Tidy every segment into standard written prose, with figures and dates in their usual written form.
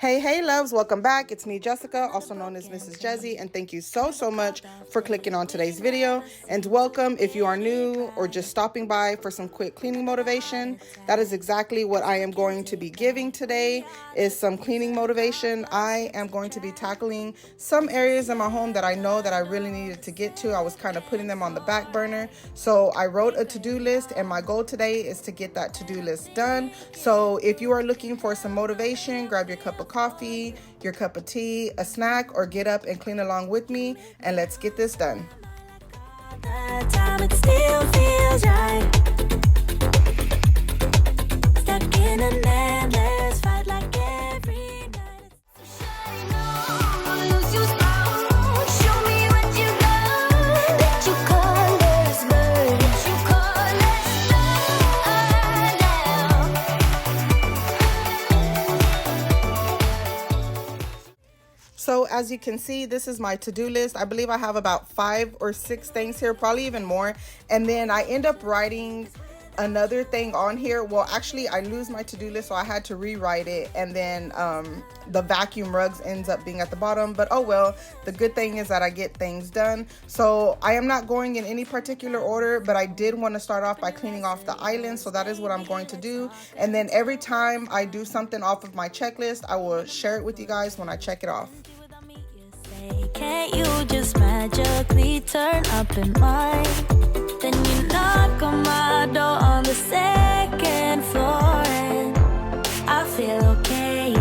Hey loves, welcome back. It's me, Jessica, also known as Mrs. Jezzy, and thank you so much for clicking on today's video. And welcome if you are new or just stopping by for some quick cleaning motivation. That is exactly what I am going to be giving today, is some cleaning motivation. I am going to be tackling some areas in my home that I know that I really needed to get to. I was kind of putting them on the back burner. So I wrote a to-do list, and my goal today is to get that to-do list done. So if you are looking for some motivation, grab your cup of coffee, your cup of tea, a snack, or get up and clean along with me, and let's get this done. It still feels right. Stuck in an endless fight like every night. So as you can see, this is my to-do list. I believe I have about 5 or 6 things here, probably even more. And then I end up writing another thing on here. Well, actually, I lose my to-do list, so I had to rewrite it. And then the vacuum rugs ends up being at the bottom. But oh well, the good thing is that I get things done. So I am not going in any particular order, but I did want to start off by cleaning off the island. So that is what I'm going to do. And then every time I do something off of my checklist, I will share it with you guys when I check it off. Can't you just magically turn up in mine? Then you knock on my door on the 2nd floor and I feel okay.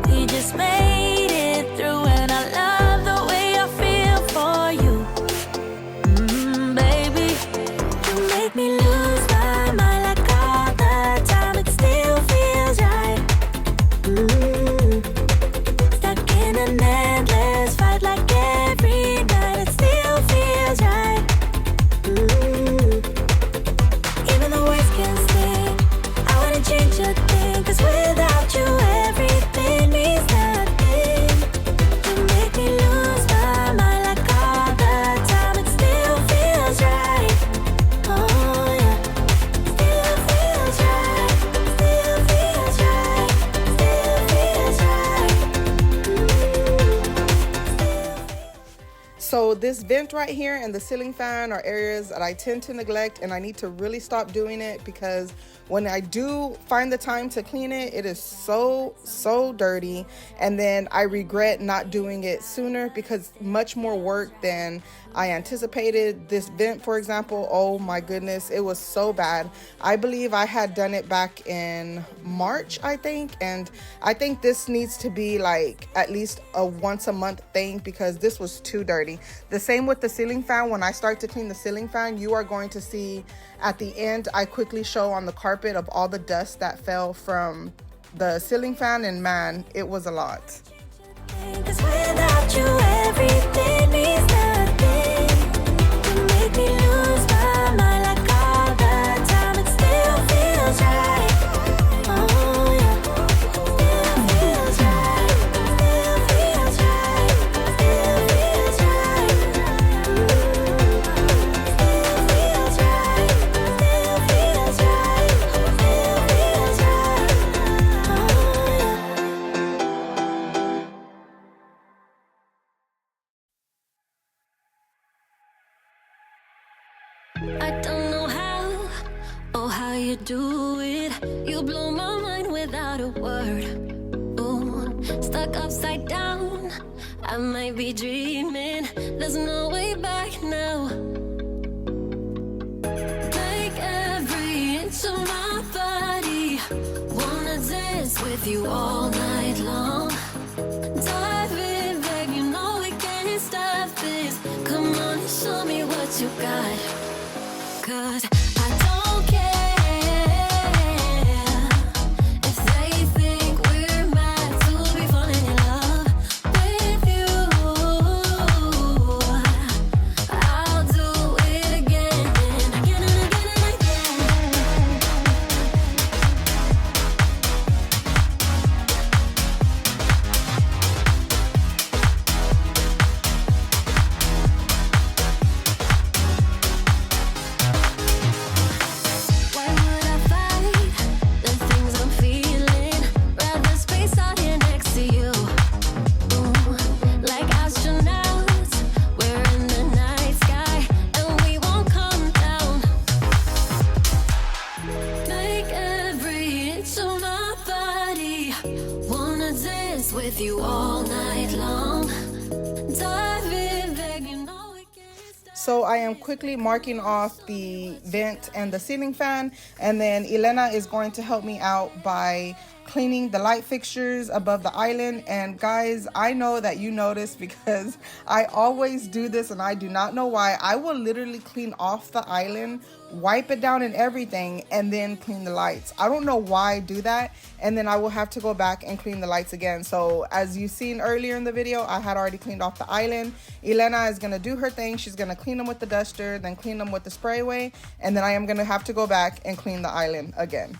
We just made it through and I love the way I feel for you. Baby, you make me lose my mind like all the time. It still feels right. Stuck in an endless fight like every night. It still feels right. Even the words can sting. I wouldn't change a thing, 'cause without you everything means nothing. You make me lose my mind like all the time. It still feels right. Oh yeah. Still feels right. Still feels right. Still feels right. So this vent right here and the ceiling fan are areas that I tend to neglect, and I need to really stop doing it, because when I do find the time to clean it, it is so dirty, and then I regret not doing it sooner because much more work than I anticipated. This vent, for example, oh my goodness, it was so bad. I believe I had done it back in March, I think, and I think this needs to be like at least a once a month thing, because this was too dirty. The same with the ceiling fan. When I start to clean the ceiling fan, you are going to see at the end, I quickly show on the carpet of all the dust that fell from the ceiling fan, and man, it was a lot. 'Cause without you, everything means nothing. You make me lose my mind like all the time. It still feels right. Oh yeah. Still feels right. Still feels right. Still feels right. Still feels right. Still feels right. Still feels right. Oh yeah. I don't know how or how you do it. You blow my mind without a word. Ooh, stuck upside down. I might be dreaming. There's no way back now. Take every inch of my body. Wanna dance with you all night long. Dive in, babe, you know we can't stop this. Come on and show me what you got. 'Cause I don't care if they think we're mad to be falling in love with you. I'll do it again and again and again and again. with you all night long. Dive in, babe, you know it can't stop. So I am quickly marking off the vent and the ceiling fan, and then Elena is going to help me out by cleaning the light fixtures above the island. And guys, I know that you noticed because I always do this and I do not know why. I will literally clean off the island, wipe it down and everything, and then clean the lights. I don't know why I do that, and then I will have to go back and clean the lights again. So as you seen earlier in the video, I had already cleaned off the island. Elena is gonna do her thing. She's gonna clean them with the duster, then clean them with the sprayway, and then I am gonna have to go back and clean the island again.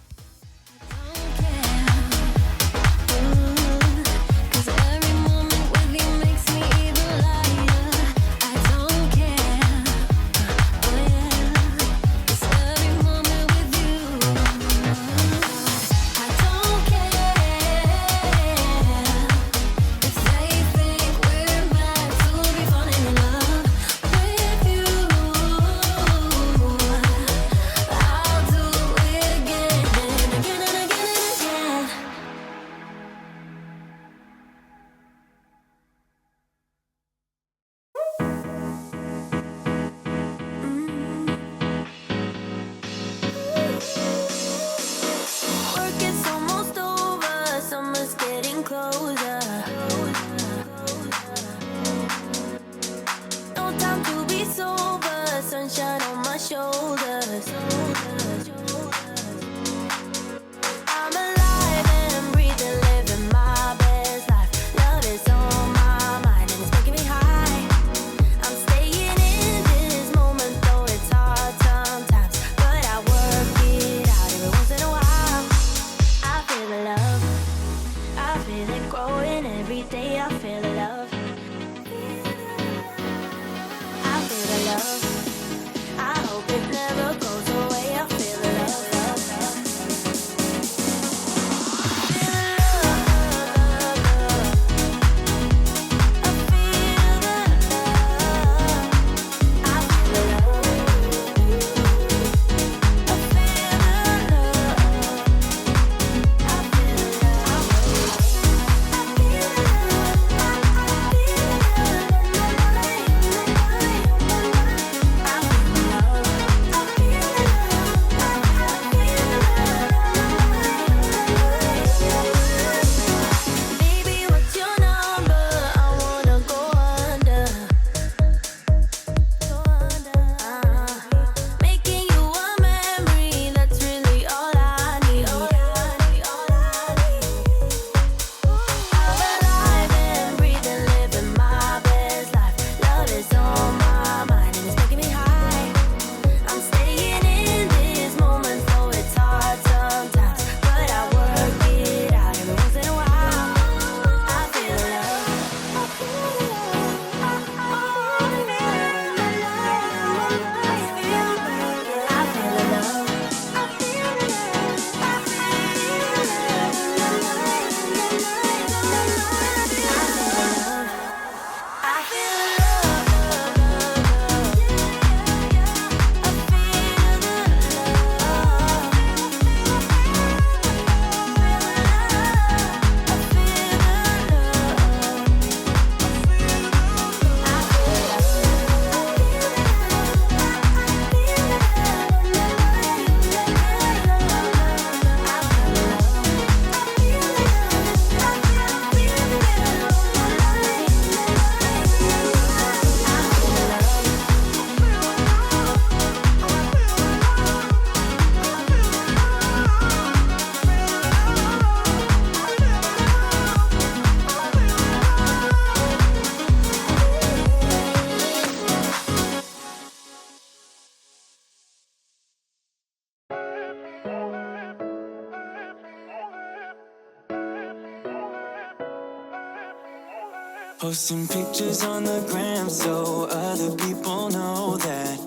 Posting pictures on the gram so other people know that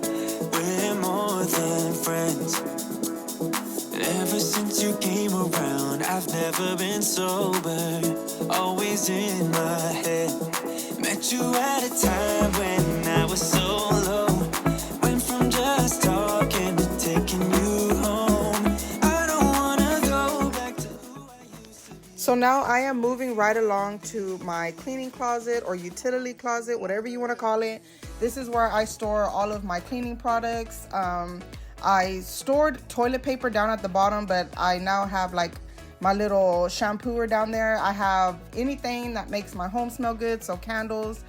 we're more than friends. Ever since you came around, I've never been sober, always in my head. Met you at a time when I was so low, went from just talking to taking you home. I don't wanna go back to who I used to be. So now I am moving right along to my cleaning closet or utility closet, whatever you want to call it. This is where I store all of my cleaning products. I stored toilet paper down at the bottom, but I now have like my little shampooer down there. I have anything that makes my home smell good, so candles,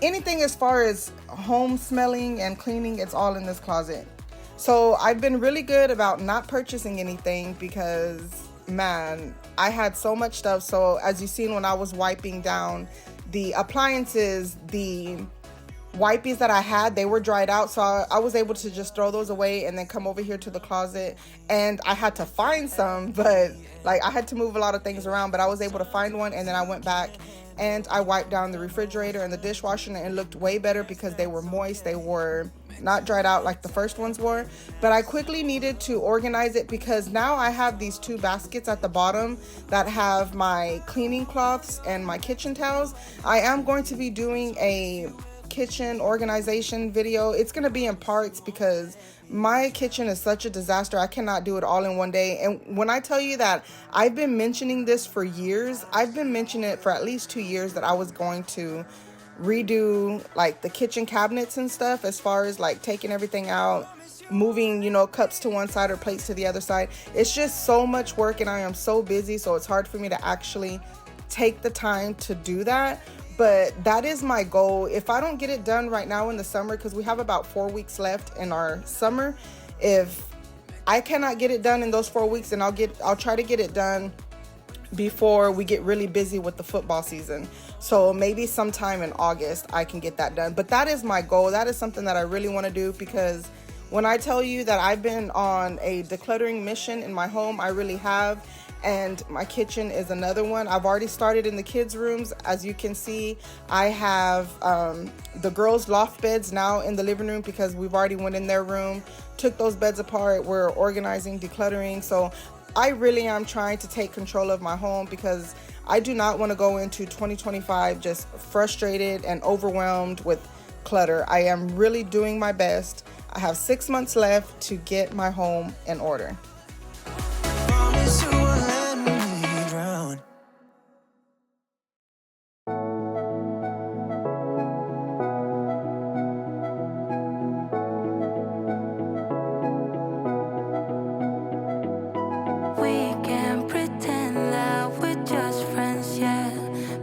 anything as far as home smelling and cleaning, it's all in this closet. So I've been really good about not purchasing anything because, man, I had so much stuff. So as you've seen when I was wiping down the appliances, the wipes that I had, they were dried out, so I was able to just throw those away and then come over here to the closet. And I had to find some, but like I had to move a lot of things around, but I was able to find one. And then I went back and I wiped down the refrigerator and the dishwasher, and it looked way better because they were moist. They were not dried out like the first ones were. But I quickly needed to organize it because now I have these 2 baskets at the bottom that have my cleaning cloths and my kitchen towels. I am going to be doing a kitchen organization video. It's going to be in parts because my kitchen is such a disaster. I cannot do it all in one day. And when I tell you that I've been mentioning this for years, I've been mentioning it for at least 2 years that I was going to redo like the kitchen cabinets and stuff, as far as like taking everything out, moving, you know, cups to one side or plates to the other side. It's just so much work and I am so busy, so it's hard for me to actually take the time to do that. But that is my goal. If I don't get it done right now in the summer, because we have about 4 weeks left in our summer, if I cannot get it done in those 4 weeks, then I'll try to get it done before we get really busy with the football season. So maybe sometime in August I can get that done. But that is my goal. That is something that I really want to do, because when I tell you that I've been on a decluttering mission in my home, I really have. And my kitchen is another one. I've already started in the kids' rooms. As you can see, I have the girls' loft beds now in the living room because we've already went in their room, took those beds apart. We're organizing, decluttering. So I really am trying to take control of my home because I do not want to go into 2025 just frustrated and overwhelmed with clutter. I am really doing my best. I have 6 months left to get my home in order. Promise you won't let me drown. We can pretend that we're just friends, yeah.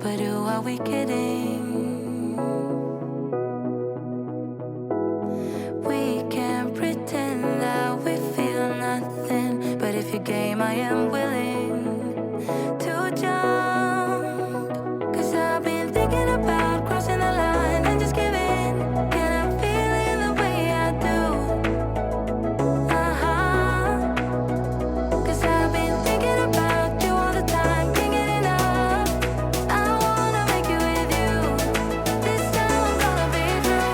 But who are we kidding? We can pretend that we feel nothing. But if you're game, I am willing to jump. 'Cause I've been thinking about crossing the line and just giving. And I'm feeling the way I do. Cause I've been thinking about you all the time, can't get enough. I wanna make it with you. This time I'm gonna be true.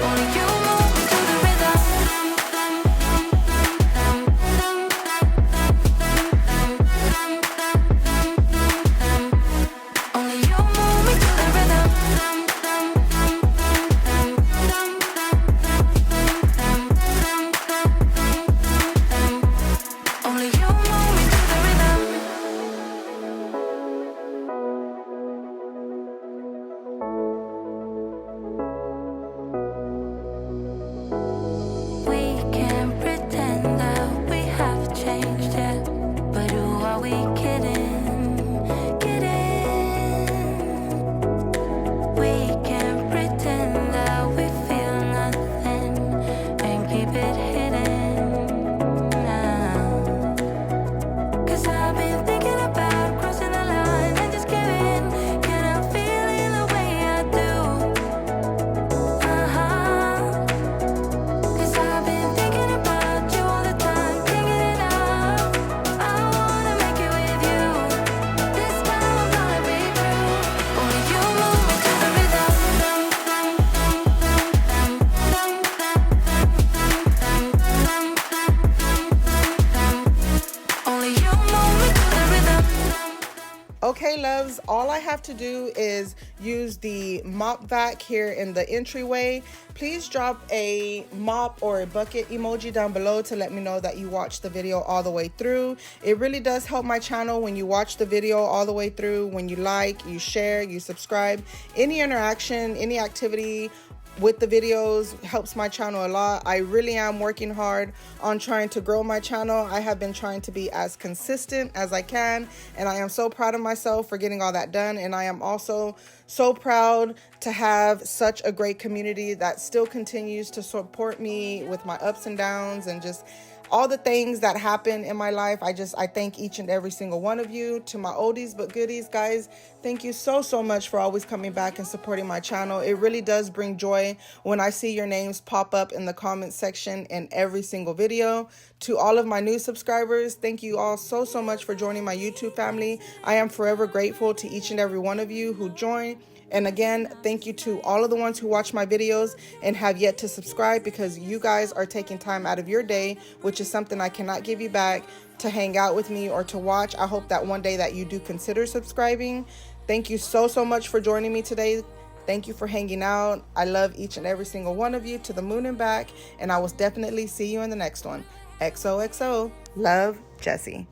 Only you move me to the rhythm. Okay, loves, all I have to do is use the mop vac here in the entryway. Please drop a mop or a bucket emoji down below to let me know that you watched the video all the way through. It really does help my channel when you watch the video all the way through, when you like, you share, you subscribe. Any interaction, any activity with the videos helps my channel a lot. I really am working hard on trying to grow my channel. I have been trying to be as consistent as I can, and I am so proud of myself for getting all that done. And I am also so proud to have such a great community that still continues to support me with my ups and downs and just all the things that happen in my life. I thank each and every single one of you. To my oldies but goodies, guys, thank you so much for always coming back and supporting my channel. It really does bring joy when I see your names pop up in the comment section in every single video. To all of my new subscribers, thank you all so much for joining my YouTube family. I am forever grateful to each and every one of you who join. And again, thank you to all of the ones who watch my videos and have yet to subscribe, because you guys are taking time out of your day, which is something I cannot give you back, to hang out with me or to watch. I hope that one day that you do consider subscribing. Thank you so much for joining me today. Thank you for hanging out. I love each and every single one of you to the moon and back, and I will definitely see you in the next one. XoXo. Love, Jessie.